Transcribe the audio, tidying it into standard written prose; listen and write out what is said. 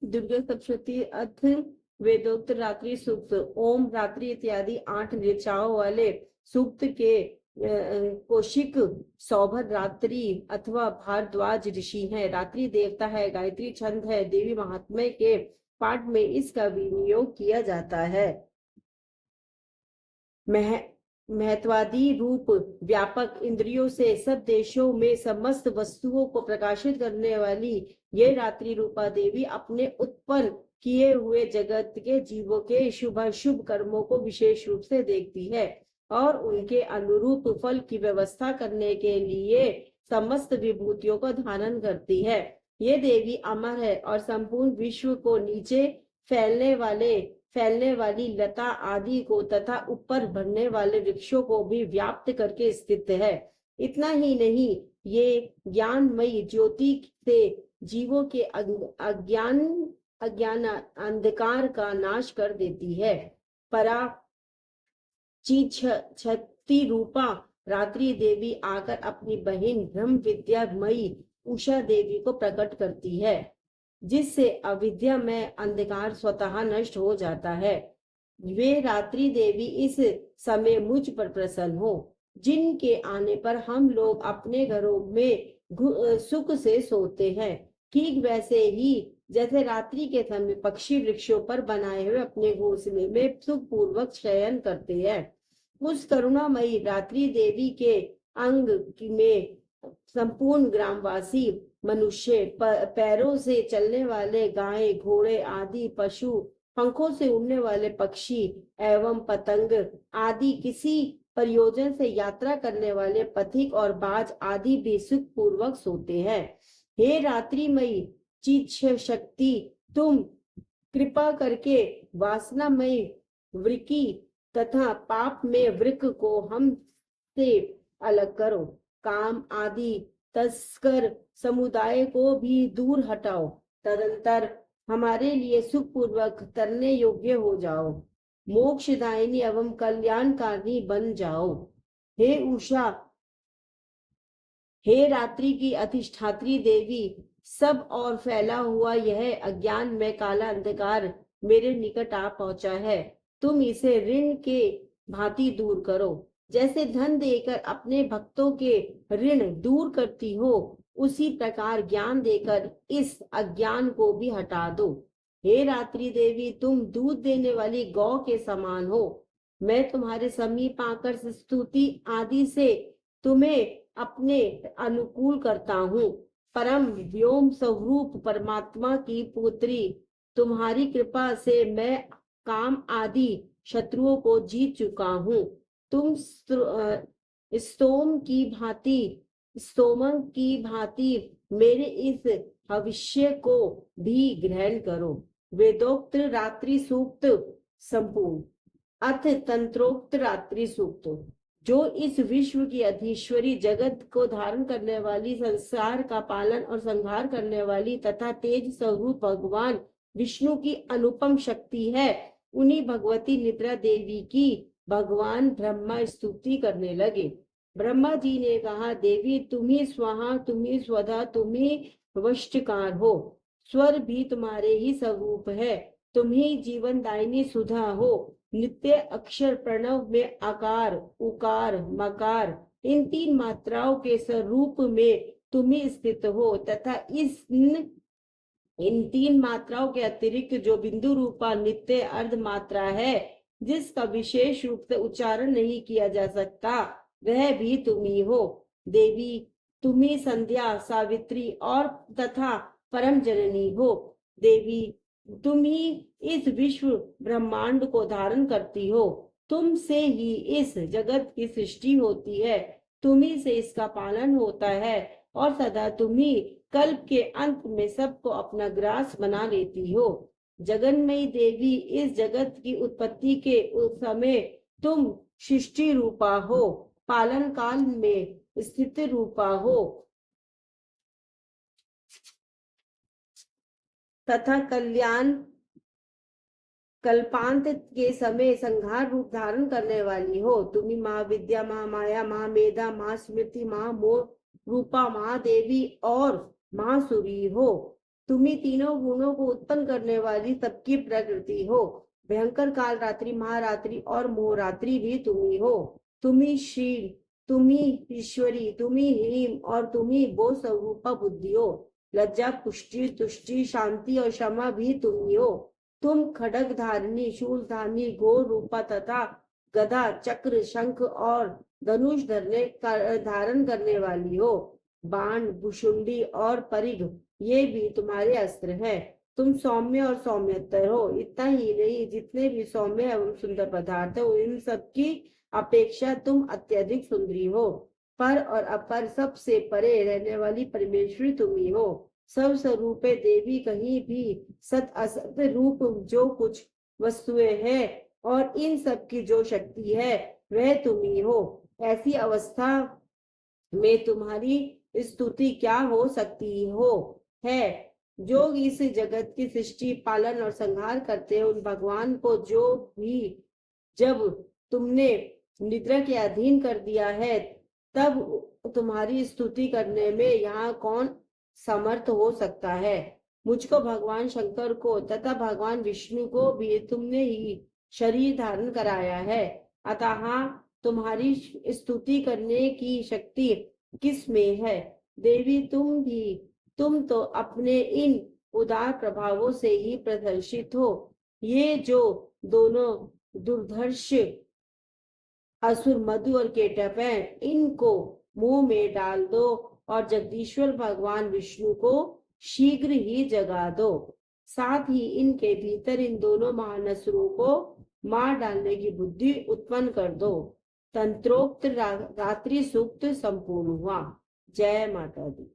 दुर्गा सप्तशती अर्थ वेदोक्त रात्रि सूक्त। ओम रात्रि इत्यादि 8 ऋचाओं वाले सूक्त के कौशिक सौभद्र रात्रि अथवा भारद्वाज ऋषि हैं। रात्रि देवता है, गायत्री छंद है। देवी महात्म्य के पाठ में इसका विनियोग किया जाता है। महत्वादी रूप व्यापक इंद्रियों से सब देशों में समस्त वस्तुओं को प्रकाशित करने वाली ये रात्रि रूपा देवी अपने उत्पन्न किए हुए जगत के जीवों के शुभ शुभ कर्मों को विशेष रूप से देखती है और उनके अनुरूप फल की व्यवस्था करने के लिए समस्त विभूतियों को धारण करती है। ये देवी अमर है और संपूर्ण विश्व को नीचे फैलने वाली लता आदि को तथा ऊपर बढ़ने वाले वृक्षों को भी व्याप्त करके स्थित है। इतना ही नहीं, ये ज्ञानमयी ज्योति से जीवों के अज्ञान अंधकार का नाश कर देती है। परा छत्ती रूपा रात्रि देवी आकर अपनी बहन ब्रह्म विद्यामयी उषा देवी को प्रकट करती है, जिससे अविद्या में अंधकार स्वतः नष्ट हो जाता है। वे रात्रि देवी इस समय मुझ पर प्रसन्न हो, जिनके आने पर हम लोग अपने घरों में सुख से सोते हैं। ठीक वैसे ही जैसे रात्रि के समय पक्षी वृक्षों पर बनाए हुए अपने घोंसले में सुखपूर्वक शयन करते हैं, उस करुणामयी रात्रि देवी के अंग में संपूर्ण ग्रामवासी मनुष्य, पैरों से चलने वाले गाय घोड़े आदि पशु, पंखों से उड़ने वाले पक्षी एवं पतंग आदि, किसी प्रयोजन से यात्रा करने वाले पथिक और बाज आदि भी सुख पूर्वक सोते हैं। हे रात्रिमयी चित शक्ति, तुम कृपा करके वासनामयी वृकी तथा पाप में वृक को हम से अलग करो। काम आदि तस्कर समुदाय को भी दूर हटाओ। तदंतर हमारे लिए सुख पूर्वक तरने योग्य हो जाओ। मोक्षदायिनी एवं कल्याणकारी बन जाओ। हे उषा, हे रात्रि की अधिष्ठात्री देवी, सब और फैला हुआ यह अज्ञान में काला अंधकार मेरे निकट आ पहुंचा है। तुम इसे ऋण के भांति दूर करो। जैसे धन देकर अपने भक्तों के ऋण दूर करती हो, उसी प्रकार ज्ञान देकर इस अज्ञान को भी हटा दो। हे रात्रि देवी, तुम दूध देने वाली गौ के समान हो। मैं तुम्हारे समीप आकर स्तुति आदि से तुम्हें अपने अनुकूल करता हूँ। परम व्योम स्वरूप परमात्मा की पुत्री, तुम्हारी कृपा से मैं काम आदि शत्रुओं को जीत चुका हूँ। तुम स्तोम की भांति मेरे इस भविष्य को भी ग्रहण करो। वेदोक्त रात्रि सूक्त संपूर्ण। अर्थ तंत्रोक्त रात्रि सूक्त। जो इस विश्व की अधीश्वरी, जगत को धारण करने वाली, संसार का पालन और संहार करने वाली तथा तेज स्वरूप भगवान विष्णु की अनुपम शक्ति है, उन्हीं भगवती निद्रा देवी की भगवान ब्रह्मा स्तुति करने लगे। ब्रह्मा जी ने कहा, देवी तुम्ही स्वाहा, तुम्ही स्वधा, तुम्ही वष्टकार हो। स्वर भी तुम्हारे ही स्वरूप है। तुम्ही जीवन दायिनी सुधा हो। नित्य अक्षर प्रणव में आकार, उकार, मकार, इन 3 मात्राओं के स्वरूप में तुम्ही स्थित हो तथा इन 3 मात्राओं के अतिरिक्त जो बिंदु रूपा नित्य अर्ध मात्रा है, जिसका विशेष रूप से उच्चारण नहीं किया जा सकता, वह भी तुम्ही हो। देवी तुम्ही संध्या, सावित्री और तथा परम जननी हो। देवी तुम ही इस विश्व ब्रह्मांड को धारण करती हो। तुम से ही इस जगत की सृष्टि होती है। तुम्ही से इसका पालन होता है और सदा तुम्ही कल्प के अंत में सबको अपना ग्रास बना लेती हो। जगन्मयी देवी, इस जगत की उत्पत्ति के उस समय तुम सृष्टि रूपा हो, पालन काल में स्थित रूपा हो तथा कल्पांत के समय संहार रूप धारण करने वाली हो। तुम्ही महाविद्या, महामाया, महामेधा, महास्मृति, महामोह रूपा महादेवी और महासुरी हो। तुम्ही तीनों गुणों को उत्पन्न करने वाली सबकी प्रकृति हो। भयंकर काल रात्रि, महारात्रि और मोहरात्रि भी तुम्ही हो। तुम्ही शील, तुम्ही ईश्वरी, तुम्ही ह्रीम और तुम्ही वो स्वरूपा बुद्धि हो। लज्जा, पुष्टि, तुष्टि, शांति और क्षमा भी तुम्ही हो। तुम खड्ग धारिणी, शूल धारिणी, घोर रूपा तथा गदा, चक्र, शंख और धनुष धारण करने वाली हो। बाण, भुशुंडी और परिघ ये भी तुम्हारे अस्त्र हैं। तुम सौम्य और सौम्यतर हो। इतना ही नहीं, जितने भी सौम्य एवं सुंदर पदार्थ हो, इन सब की अपेक्षा तुम अत्यधिक सुंदरी हो। पर और अपर सबसे परे रहने वाली परमेश्वरी तुम्ही हो। सब स्वरूपे देवी, कहीं भी सत असत रूप जो कुछ वस्तुएं हैं और इन सब की जो शक्ति है वह तुम्ही हो। ऐसी अवस्था में तुम्हारी स्तुति क्या हो सकती हो है। जो इस जगत की सृष्टि, पालन और संहार करते हैं, उन भगवान को जो भी जब तुमने निद्रा के अधीन कर दिया है, तब तुम्हारी स्तुति करने में यहाँ कौन समर्थ हो सकता है। मुझको, भगवान शंकर को तथा भगवान विष्णु को भी तुमने ही शरीर धारण कराया है, अतः तुम्हारी स्तुति करने की शक्ति किस में है। देवी, तुम तो अपने इन उदार प्रभावों से ही प्रदर्शित हो। ये जो दोनों दुर्धर्ष असुर मधु और केटप हैं, इनको मुंह में डाल दो और जगदीश्वर भगवान विष्णु को शीघ्र ही जगा दो। साथ ही इनके भीतर इन दोनों महान असुरों को मार डालने की बुद्धि उत्पन्न कर दो। तंत्रोक्त रात्रि सूक्त संपूर्ण हुआ। जय माता दी।